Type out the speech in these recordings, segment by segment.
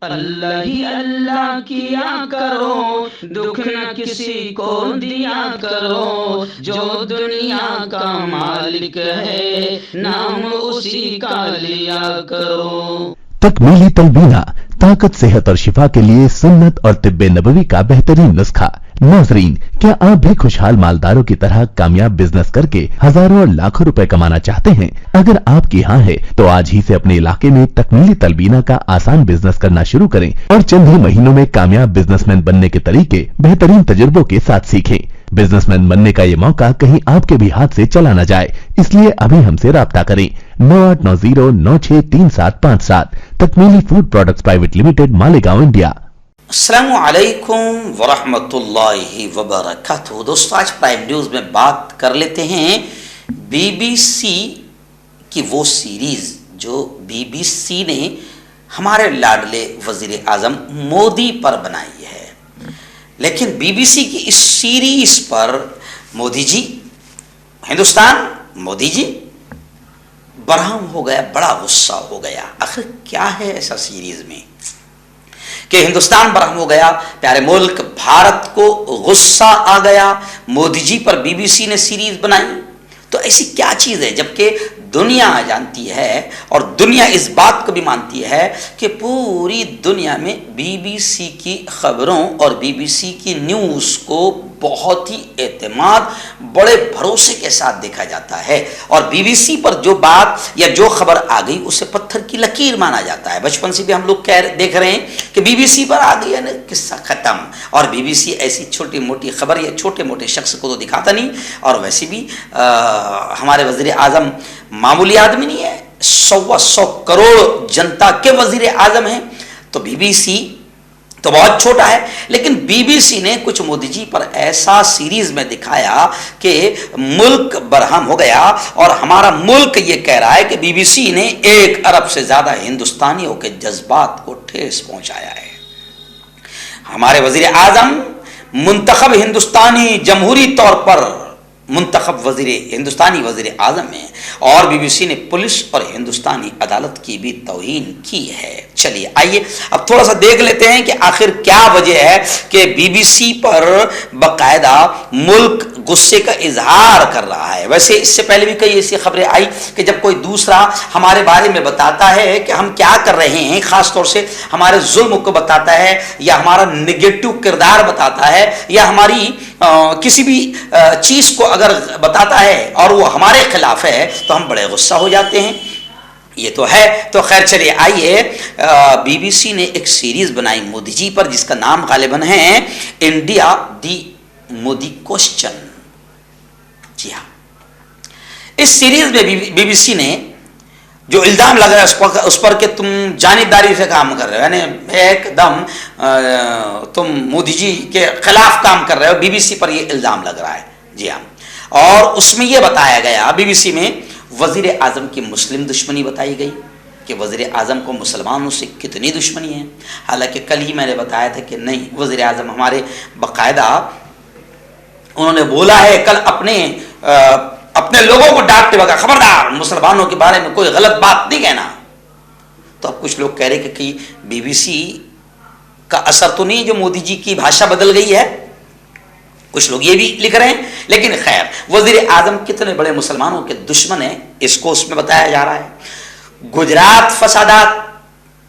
अल्लाह ही अल्लाह किया करो, दुख न किसी को दिया करो, जो दुनिया का मालिक है नाम उसी का लिया करो। तकमीली तलबीना, ताकत, सेहत और शिफा के लिए सुन्नत और तिब्बे नबवी का बेहतरीन नुस्खा। नाजरीन, क्या आप भी खुशहाल मालदारों की तरह कामयाब बिजनेस करके हजारों और लाखों रुपए कमाना चाहते हैं? अगर आपकी हाँ है तो आज ही से अपने इलाके में तकमीली तलबीना का आसान बिजनेस करना शुरू करें और चंद ही महीनों में कामयाब बिजनेसमैन बनने के तरीके बेहतरीन तजुर्बों के साथ सीखें। बिजनेसमैन बनने का ये मौका कहीं आपके भी हाथ से चला न जाए, इसलिए अभी हमसे राब्ता करें 9890963757। Takmili food products private limited, Malegaon, India. अस्सलामु अलैकुम वरहमतुल्लाहि वबरकातुहू। दोस्तों, आज प्राइम न्यूज़ में बात कर लेते हैं बीबीसी की वो सीरीज़ जो बीबीसी ने हमारे लाडले वज़ीर आज़म मोदी पर बनाई है। लेकिन बीबीसी की इस सीरीज़ पर मोदी जी, हिंदुस्तान, मोदी जी बरहम हो गया, बड़ा गुस्सा हो गया। आखिर क्या है ऐसा सीरीज़ में कि हिंदुस्तान बरहम हो गया, प्यारे मुल्क भारत को गुस्सा आ गया, मोदी जी पर बीबीसी ने सीरीज बनाई। तो ऐसी क्या चीज़ है, जबकि दुनिया जानती है और दुनिया इस बात को भी मानती है कि पूरी दुनिया में बीबीसी की खबरों और बीबीसी की न्यूज़ को बहुत ही एतमाद, बड़े भरोसे के साथ देखा जाता है। और बीबीसी पर जो बात या जो खबर आ गई उसे पत्थर की लकीर माना जाता है। बचपन से भी हम लोग देख रहे हैं कि बीबीसी पर आ गई है ना, किस्सा खत्म। और बीबीसी ऐसी छोटी मोटी खबर या छोटे मोटे शख्स को तो दिखाता नहीं। और वैसे भी हमारे वज़ीर आज़म मामूली आदमी नहीं है, 100 करोड़ जनता के वज़ीर आज़म हैं। तो बीबीसी तो बहुत छोटा है, लेकिन बीबीसी ने कुछ मोदी जी पर ऐसा सीरीज में दिखाया कि मुल्क बरहम हो गया। और हमारा मुल्क ये कह रहा है कि बीबीसी ने 1 अरब से ज्यादा हिंदुस्तानियों के जज्बात को ठेस पहुंचाया है। हमारे वजीर आजम मुंतखब हिंदुस्तानी जमहूरी तौर पर मुंतखब हिंदुस्तानी वजीर आजम है, और बीबीसी ने पुलिस और हिंदुस्तानी अदालत की भी तौहीन की है। चलिए आइए अब थोड़ा सा देख लेते हैं कि आखिर क्या वजह है कि बीबीसी पर बाकायदा मुल्क गुस्से का इजहार कर रहा है। वैसे इससे पहले भी कई ऐसी खबरें आई कि जब कोई दूसरा हमारे बारे में बताता है कि हम क्या कर रहे हैं, खासतौर से हमारे जुल्म को बताता है या हमारा निगेटिव किरदार बताता है या हमारी किसी भी चीज़ को अगर बताता है और वो हमारे खिलाफ है तो हम बड़े गुस्सा हो जाते हैं। ये तो है। तो खैर चलिए आइए, बीबीसी ने एक सीरीज बनाई मोदी जी पर जिसका नाम गालिबन है इंडिया दी मोदी क्वेश्चन। जी हाँ, इस सीरीज में बीबीसी ने जो इल्जाम लग रहा है उस पर कि तुम जानिबदारी से काम कर रहे हो, यानी एकदम तुम मोदी जी के खिलाफ काम कर रहे हो, बीबीसी पर यह इल्जाम लग रहा है। जी हाँ, और उसमें यह बताया गया, बीबीसी में वज़ीर आज़म की मुस्लिम दुश्मनी बताई गई कि वज़ीर आज़म को मुसलमानों से कितनी दुश्मनी है। हालांकि कल ही मैंने बताया था कि नहीं, वज़ीर आज़म हमारे बाकायदा उन्होंने बोला है कल अपने लोगों को डांटते वक्त, खबरदार मुसलमानों के बारे में कोई गलत बात नहीं कहना। तो अब कुछ लोग कह रहे कि बीबीसी का असर तो नहीं जो मोदी जी की भाषा बदल गई है, कुछ लोग ये भी लिख रहे हैं। लेकिन खैर, वज़ीर आज़म कितने बड़े मुसलमानों के दुश्मन हैं इसको उसमें बताया जा रहा है। गुजरात फसादात,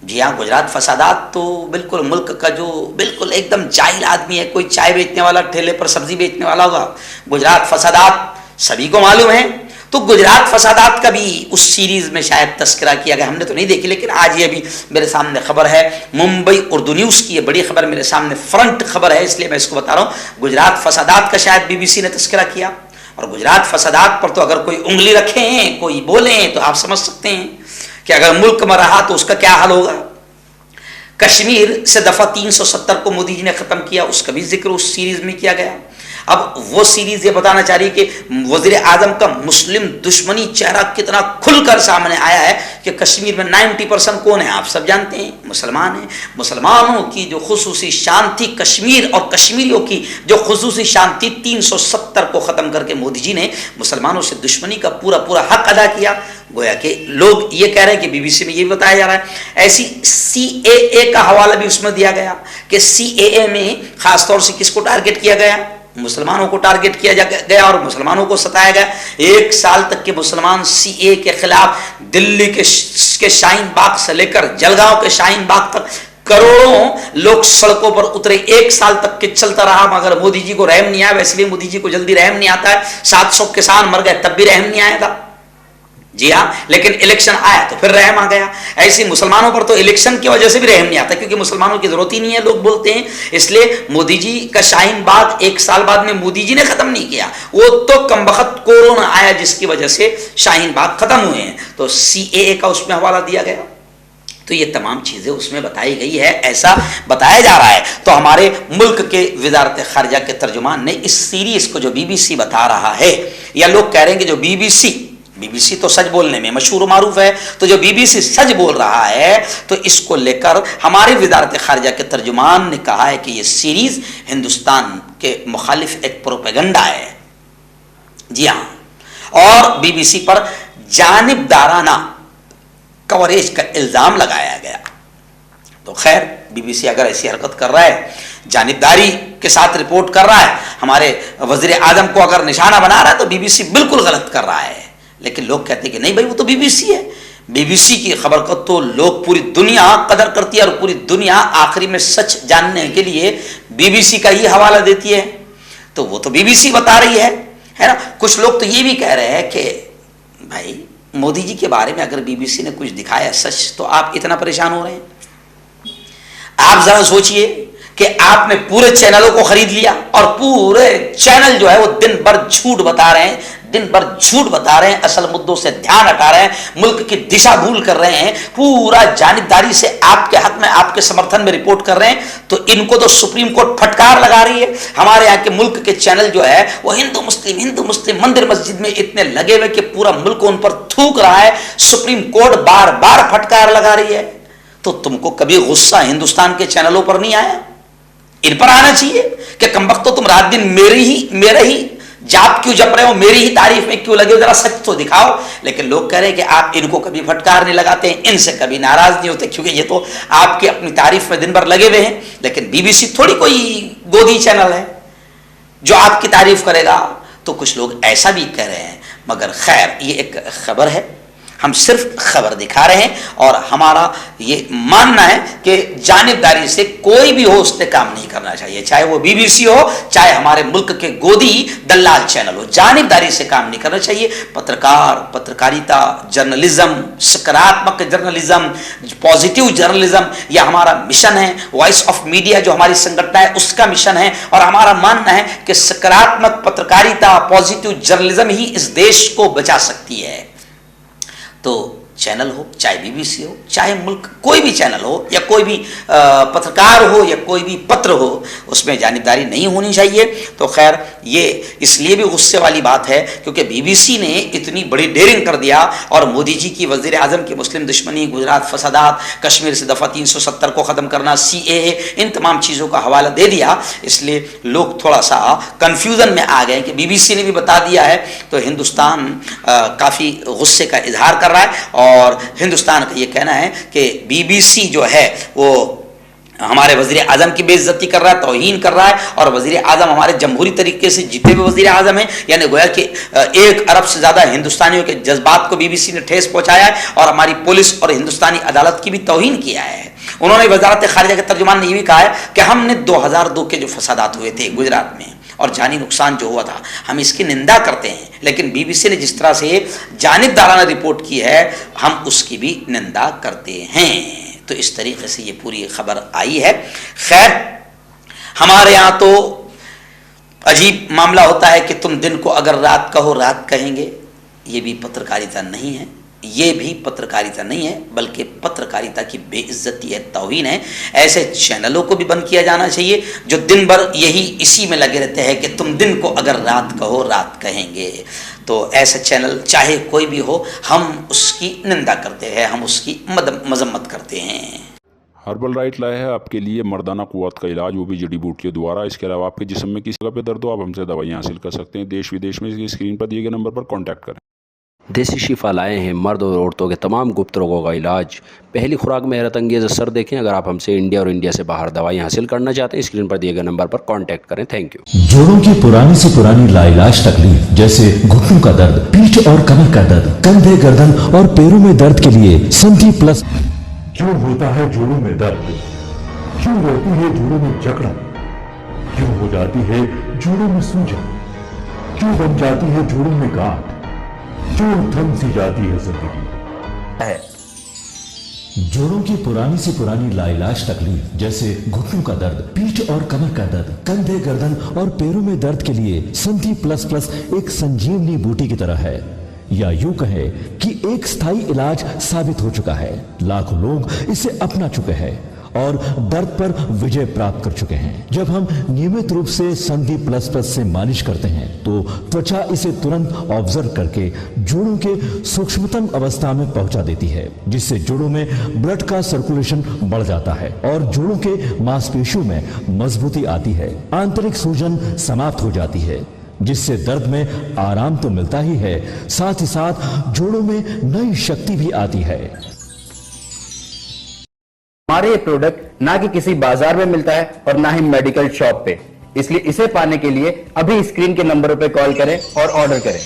जी हाँ, गुजरात फसादात तो बिल्कुल मुल्क का जो बिल्कुल एकदम जाहिल आदमी है, कोई चाय बेचने वाला, ठेले पर सब्जी बेचने वाला होगा, गुजरात फसादात सभी को मालूम है। तो गुजरात फसादात का भी उस सीरीज में शायद तस्करा किया गया, हमने तो नहीं देखी, लेकिन आज ये भी मेरे सामने खबर है, मुंबई उर्दू न्यूज़ की ये बड़ी खबर मेरे सामने फ्रंट खबर है, इसलिए मैं इसको बता रहा हूँ। गुजरात फसादात का शायद बीबीसी ने तस्करा किया, और गुजरात फसादात पर तो अगर कोई उंगली रखे, कोई बोले तो आप समझ सकते हैं कि अगर मुल्क में रहा तो उसका क्या हाल होगा। कश्मीर से दफा 370 को मोदी जी ने खत्म किया, उसका भी जिक्र उस सीरीज में किया गया। अब वो सीरीज ये बताना चाह रही है कि वज़ीर आज़म का मुस्लिम दुश्मनी चेहरा कितना खुलकर सामने आया है कि कश्मीर में 90% कौन है, आप सब जानते हैं, मुसलमान हैं। मुसलमानों की जो खुसूसी शान थी कश्मीर और कश्मीरियों की जो खुसूसी शान थी 370 1970 को ख़त्म करके मोदी जी ने मुसलमानों से दुश्मनी का पूरा पूरा हक अदा किया। गोया कि लोग ये कह रहे हैं कि बीबीसी में ये भी बताया जा रहा है। ऐसी CAA का हवाला भी उसमें दिया गया कि CAA में ख़ासतौर से किसको टारगेट किया गया, मुसलमानों को टारगेट किया गया और मुसलमानों को सताया गया। 1 साल तक के मुसलमान CAA के खिलाफ दिल्ली के शाहीन बाग से लेकर जलगांव के शाहीन बाग तक करोड़ों लोग सड़कों पर उतरे। 1 साल तक के चलता रहा, मगर मोदी जी को रहम नहीं आया। वैसे भी मोदी जी को जल्दी रहम नहीं आता है। 700 किसान मर गए तब भी रहम नहीं आया था, जी हाँ, लेकिन इलेक्शन आया तो फिर रहम आ गया। ऐसे मुसलमानों पर तो इलेक्शन की वजह से भी रहम नहीं आता, क्योंकि मुसलमानों की जरूरत ही नहीं है, लोग बोलते हैं। इसलिए मोदी जी का शाहीन बाग 1 साल बाद में मोदी जी ने खत्म नहीं किया, वो तो कमबख्त कोरोना आया जिसकी वजह से शाहीन बाग खत्म हुए हैं। तो CAA का उसमें हवाला दिया गया। तो ये तमाम चीजें उसमें बताई गई है, ऐसा बताया जा रहा है। तो हमारे मुल्क के वजारत खारजा के तर्जुमान ने इस सीरीज को जो BBC बता रहा है, या लोग कह रहे हैं कि जो BBC तो सच बोलने में मशहूर मारूफ है, तो जो BBC सच बोल रहा है, तो इसको लेकर हमारे वजारत खारजा के तर्जुमान ने कहा है कि ये सीरीज हिंदुस्तान के मुखालिफ एक प्रोपेगेंडा है, जी हाँ, और BBC पर जानिबदाराना कवरेज का इल्जाम लगाया गया। तो खैर, BBC अगर ऐसी हरकत कर रहा है, जानिबदारी के साथ रिपोर्ट कर रहा है, हमारे वजीर आजम को अगर निशाना बना रहा है, तो BBC बिल्कुल गलत कर रहा है। लेकिन लोग कहते हैं कि नहीं भाई, वो तो BBC है। BBC की खबर को तो लोग पूरी दुनिया कदर करती है, और पूरी दुनिया आखिरी में सच जानने के लिए BBC का ही हवाला देती है। तो वो तो BBC बता रही है ना। कुछ लोग तो ये भी कह रहे हैं कि भाई मोदी जी के बारे में अगर BBC ने कुछ दिखाया सच, तो आप इतना परेशान हो रहे हैं। आप जरा सोचिए कि आपने पूरे चैनलों को खरीद लिया, और पूरे चैनल जो है वो दिन भर झूठ बता रहे हैं, असल मुद्दों से ध्यान हटा रहे हैं, मुल्क की दिशा भूल कर रहे हैं, पूरा जानिबदारी से आपके हक में, आपके समर्थन में रिपोर्ट कर रहे हैं। तो इनको तो सुप्रीम कोर्ट फटकार लगा रही है। हमारे यहाँ के मुल्क के चैनल जो है वो हिंदू मुस्लिम मंदिर मस्जिद में इतने लगे हुए कि पूरा मुल्क उन पर थूक रहा है। सुप्रीम कोर्ट बार बार फटकार लगा रही है। तो तुमको कभी गुस्सा हिंदुस्तान के चैनलों पर नहीं आया? इन पर आना चाहिए कि कमबख्तो, तुम रात दिन मेरे ही जाप क्यों जप रहे हो, मेरी ही तारीफ में क्यों लगे हो, जरा सच तो दिखाओ। लेकिन लोग कह रहे हैं कि आप इनको कभी फटकार नहीं लगाते, इनसे कभी नाराज नहीं होते, क्योंकि ये तो आपकी अपनी तारीफ में दिन भर लगे हुए हैं। लेकिन BBC थोड़ी कोई गोदी चैनल है जो आपकी तारीफ करेगा। तो कुछ लोग ऐसा भी कह रहे हैं, मगर खैर, ये एक खबर है, हम सिर्फ खबर दिखा रहे हैं। और हमारा ये मानना है कि जानिबदारी से कोई भी हो उसने काम नहीं करना चाहिए, चाहे वो BBC हो, चाहे हमारे मुल्क के गोदी दलाल चैनल हो, जानिबदारी से काम नहीं करना चाहिए। पत्रकारिता, जर्नलिज्म, सकारात्मक जर्नलिज्म, पॉजिटिव जर्नलिज्म, यह हमारा मिशन है। वॉइस ऑफ मीडिया जो हमारी संगठन है उसका मिशन है, और हमारा मानना है कि सकारात्मक पत्रकारिता, पॉजिटिव जर्नलिज्म ही इस देश को बचा सकती है। तो चैनल हो, चाहे BBC हो, चाहे मुल्क कोई भी चैनल हो, या कोई भी पत्रकार हो, या कोई भी पत्र हो, उसमें जानिबदारी नहीं होनी चाहिए। तो खैर, ये इसलिए भी गुस्से वाली बात है क्योंकि BBC ने इतनी बड़ी डेयरिंग कर दिया, और मोदी जी की, वजीर आजम की मुस्लिम दुश्मनी, गुजरात फसादात, कश्मीर से दफ़ा 370 को ख़त्म करना, CAA, इन तमाम चीज़ों का हवाला दे दिया। इसलिए लोग थोड़ा सा कन्फ्यूज़न में आ गए कि BBC ने भी बता दिया है। तो हिंदुस्तान काफ़ी गुस्से का इजहार कर रहा है, और हिंदुस्तान का ये कहना है कि BBC जो है वो हमारे वजीर आजम की बेइज्जती कर रहा है, तौहीन कर रहा है, और वजीर आजम हमारे जमहूरी तरीके से जीते हुए वजीर आजम हैं। यानी गोया कि 1 अरब से ज़्यादा हिंदुस्तानियों के जज्बात को BBC ने ठेस पहुँचाया है, और हमारी पुलिस और हिंदुस्तानी अदालत की भी तौहीन किया है। उन्होंने वजारत खारजा के तर्जुमान ने ये भी कहा है कि हमने 2002 के जो फसादात हुए थे गुजरात में, और जानी नुकसान जो हुआ था, हम इसकी निंदा करते हैं। लेकिन BBC ने जिस तरह से जानिबदाराना रिपोर्ट की है, हम उसकी भी निंदा करते हैं। तो इस तरीके से ये पूरी खबर आई है। खैर, हमारे यहाँ तो अजीब मामला होता है कि तुम दिन को अगर रात कहो रात कहेंगे, ये भी पत्रकारिता नहीं है। ये भी पत्रकारिता नहीं है, बल्कि पत्रकारिता की बेइज्जती है, तौहीन है। ऐसे चैनलों को भी बंद किया जाना चाहिए जो दिन भर यही इसी में लगे रहते हैं कि तुम दिन को अगर रात कहो रात कहेंगे। तो ऐसा चैनल चाहे कोई भी हो, हम उसकी निंदा करते हैं, हम उसकी मजम्मत करते हैं। हर्बल राइट लाया है आपके लिए मर्दाना कुव्वत का इलाज, वो भी जड़ी बूटियों द्वारा। इसके अलावा आपके जिस्म में किसी जगह पे दर्द हो, आप हमसे दवाइयाँ हासिल कर सकते हैं। देश विदेश में इसकी स्क्रीन पर दिए गए नंबर पर कॉन्टैक्ट करें। देसी शिफा लाए हैं मर्द और औरतों के तमाम गुप्त रोगों का इलाज। पहली खुराक में हैरत अंगेज़ असर देखें। अगर आप हमसे इंडिया और इंडिया से बाहर दवाई हासिल करना चाहते हैं, स्क्रीन पर दिए गए नंबर पर कांटेक्ट करें। Thank you. जोड़ों की पुरानी से पुरानी लाइलाज तकलीफ जैसे घुटनों का दर्द, पीठ और कमर का दर्द, कंधे, गर्दन और पैरों में दर्द के लिए संधि प्लस। क्यों होता है जोड़ों में दर्द? क्यों रहती है जोड़ों में जकड़न? क्यों हो जाती है जोड़ों में सूजन? क्यों बन जाती है जोड़ों में गांठ? क्यों थम सी जाती है जिंदगी? जोड़ों की पुरानी से पुरानी लाइलाज तकलीफ जैसे घुटनों का दर्द, पीठ और कमर का दर्द, कंधे, गर्दन और पैरों में दर्द के लिए संधि प्लस प्लस एक संजीवनी बूटी की तरह है, या यूं कहे कि एक स्थायी इलाज साबित हो चुका है। लाखों लोग इसे अपना चुके हैं और दर्द पर विजय प्राप्त कर चुके हैं। जब हम नियमित रूप से संधि प्लस प्लस से मालिश करते हैं तो त्वचा इसे तुरंत ऑब्जर्व करके जोड़ों के सूक्ष्मतम अवस्था में पहुंचा देती है, जिससे जोड़ों में ब्लड का सर्कुलेशन बढ़ जाता है और जोड़ों के मांसपेशियों में मजबूती आती है। आंतरिक सूजन समाप्त हो जाती है, जिससे दर्द में आराम तो मिलता ही है, साथ ही साथ जोड़ों में नई शक्ति भी आती है। हमारे ये प्रोडक्ट ना कि किसी बाजार में मिलता है और ना ही मेडिकल शॉप पे, इसलिए इसे पाने के लिए अभी स्क्रीन के नंबरों पे कॉल करें और ऑर्डर करें।